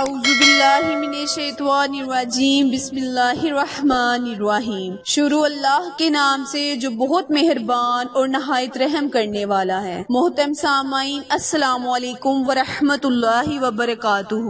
اعوذ باللہ من الشیطان الرجیم بسم اللہ الرحمن الرحیم۔ شروع اللہ کے نام سے جو بہت مہربان اور نہایت رحم کرنے والا ہے۔ محترم سامعین، السلام علیکم ورحمۃ اللہ وبرکاتہ۔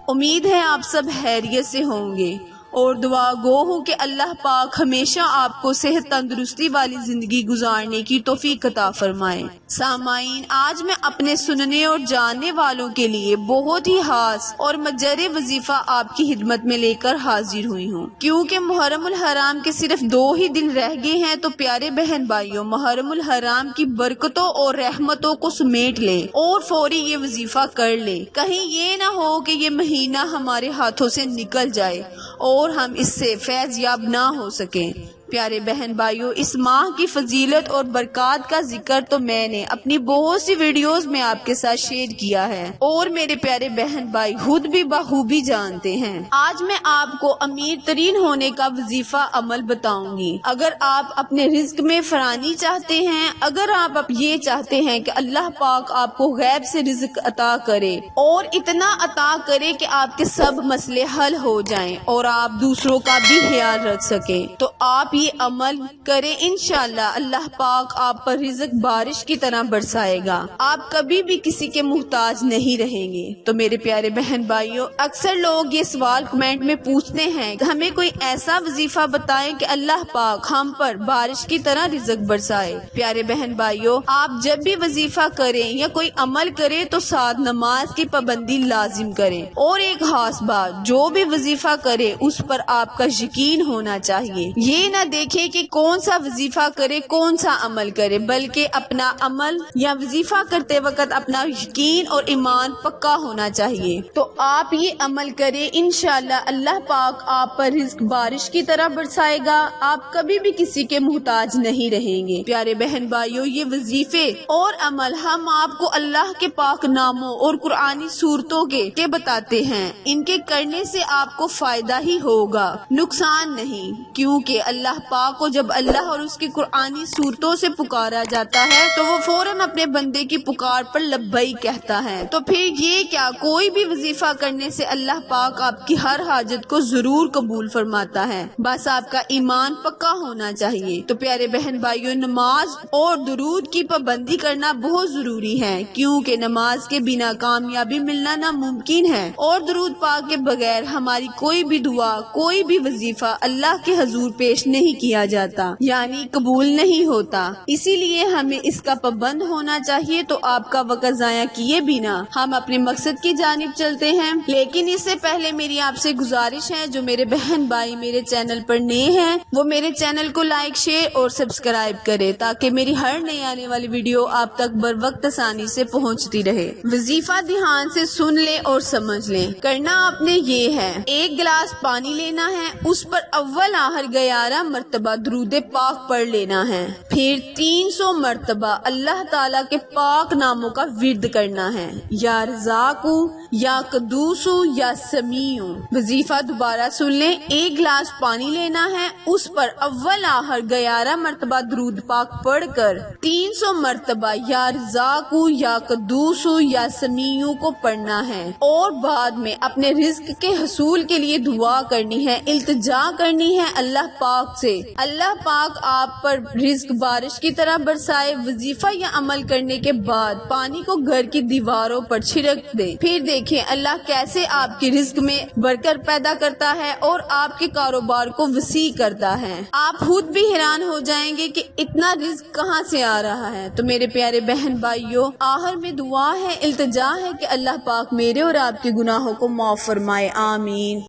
امید ہے آپ سب خیریت سے ہوں گے اور دعا گو ہوں کہ اللہ پاک ہمیشہ آپ کو صحت تندرستی والی زندگی گزارنے کی توفیق عطا فرمائے۔ سامعین، آج میں اپنے سننے اور جاننے والوں کے لیے بہت ہی خاص اور مجر وظیفہ آپ کی خدمت میں لے کر حاضر ہوئی ہوں، کیونکہ محرم الحرام کے صرف 2 ہی دن رہ گئے ہیں۔ تو پیارے بہن بھائیوں، محرم الحرام کی برکتوں اور رحمتوں کو سمیٹ لے اور فوری یہ وظیفہ کر لے، کہیں یہ نہ ہو کہ یہ مہینہ ہمارے ہاتھوں سے نکل جائے اور ہم اس سے فیض یاب نہ ہو سکیں۔ پیارے بہن بھائیوں، اس ماہ کی فضیلت اور برکات کا ذکر تو میں نے اپنی بہت سی ویڈیوز میں آپ کے ساتھ شیئر کیا ہے اور میرے پیارے بہن بھائی خود بھی بخوبی جانتے ہیں۔ آج میں آپ کو امیر ترین ہونے کا وظیفہ عمل بتاؤں گی۔ اگر آپ اپنے رزق میں فراانی چاہتے ہیں، اگر آپ یہ چاہتے ہیں کہ اللہ پاک آپ کو غیب سے رزق عطا کرے اور اتنا عطا کرے کہ آپ کے سب مسئلے حل ہو جائیں اور آپ دوسروں کا بھی خیال رکھ سکیں، تو آپ یہ عمل کریں، انشاءاللہ اللہ پاک آپ پر رزق بارش کی طرح برسائے گا۔ آپ کبھی بھی کسی کے محتاج نہیں رہیں گے۔ تو میرے پیارے بہن بھائیوں، اکثر لوگ یہ سوال کمنٹ میں پوچھتے ہیں کہ ہمیں کوئی ایسا وظیفہ بتائیں کہ اللہ پاک ہم پر بارش کی طرح رزق برسائے۔ پیارے بہن بھائیوں، آپ جب بھی وظیفہ کریں یا کوئی عمل کریں تو ساتھ نماز کی پابندی لازم کریں، اور ایک خاص بات، جو بھی وظیفہ کرے اس پر آپ کا یقین ہونا چاہیے۔ یہ نہ دیکھیں کہ کون سا وظیفہ کرے، کون سا عمل کرے، بلکہ اپنا عمل یا وظیفہ کرتے وقت اپنا یقین اور ایمان پکا ہونا چاہیے۔ تو آپ یہ عمل کریں، انشاءاللہ اللہ پاک آپ پر رزق بارش کی طرح برسائے گا، آپ کبھی بھی کسی کے محتاج نہیں رہیں گے۔ پیارے بہن بھائیوں، یہ وظیفے اور عمل ہم آپ کو اللہ کے پاک ناموں اور قرآنی صورتوں کے بتاتے ہیں۔ ان کے کرنے سے آپ کو فائدہ ہی ہوگا، نقصان نہیں، کیونکہ اللہ پاک کو جب اللہ اور اس کی قرآنی صورتوں سے پکارا جاتا ہے تو وہ فوراً اپنے بندے کی پکار پر لبیک کہتا ہے۔ تو پھر یہ کیا، کوئی بھی وظیفہ کرنے سے اللہ پاک آپ کی ہر حاجت کو ضرور قبول فرماتا ہے، بس آپ کا ایمان پکا ہونا چاہیے۔ تو پیارے بہن بھائیوں، نماز اور درود کی پابندی کرنا بہت ضروری ہے، کیونکہ نماز کے بنا کامیابی ملنا ناممکن ہے، اور درود پاک کے بغیر ہماری کوئی بھی دعا، کوئی بھی وظیفہ اللہ کے حضور پیش نہیں کیا جاتا، یعنی قبول نہیں ہوتا۔ اسی لیے ہمیں اس کا پابند ہونا چاہیے۔ تو آپ کا وقت ضائع کیے بنا ہم اپنے مقصد کی جانب چلتے ہیں، لیکن اس سے پہلے میری آپ سے گزارش ہے، جو میرے بہن بھائی میرے چینل پر نئے ہیں وہ میرے چینل کو لائک، شیئر اور سبسکرائب کرے، تاکہ میری ہر نئی آنے والی ویڈیو آپ تک بر وقت آسانی سے پہنچتی رہے۔ وظیفہ دھیان سے سن لیں اور سمجھ لیں۔ کرنا آپ نے یہ ہے، 1 گلاس پانی لینا ہے، اس پر اول آخر 11 مرتبہ درود پاک پڑھ لینا ہے، پھر 300 مرتبہ اللہ تعالیٰ کے پاک ناموں کا ورد کرنا ہے، یا رزاقو، یا قدوسو، یا سمیع۔ وظیفہ دوبارہ سن لیں، 1 گلاس پانی لینا ہے، اس پر اول آخر 11 مرتبہ درود پاک پڑھ کر 300 مرتبہ یا رزاقو، یا قدوسو، یا سمیع کو پڑھنا ہے، اور بعد میں اپنے رزق کے حصول کے لیے دعا کرنی ہے، التجا کرنی ہے اللہ پاک سے۔ اللہ پاک آپ پر رزق بارش کی طرح برسائے۔ وظیفہ یا عمل کرنے کے بعد پانی کو گھر کی دیواروں پر چھڑک دیں، پھر دیکھیں اللہ کیسے آپ کے رزق میں برکت پیدا کرتا ہے اور آپ کے کاروبار کو وسیع کرتا ہے۔ آپ خود بھی حیران ہو جائیں گے کہ اتنا رزق کہاں سے آ رہا ہے۔ تو میرے پیارے بہن بھائیوں، آخر میں دعا ہے، التجا ہے کہ اللہ پاک میرے اور آپ کے گناہوں کو معاف فرمائے، آمین۔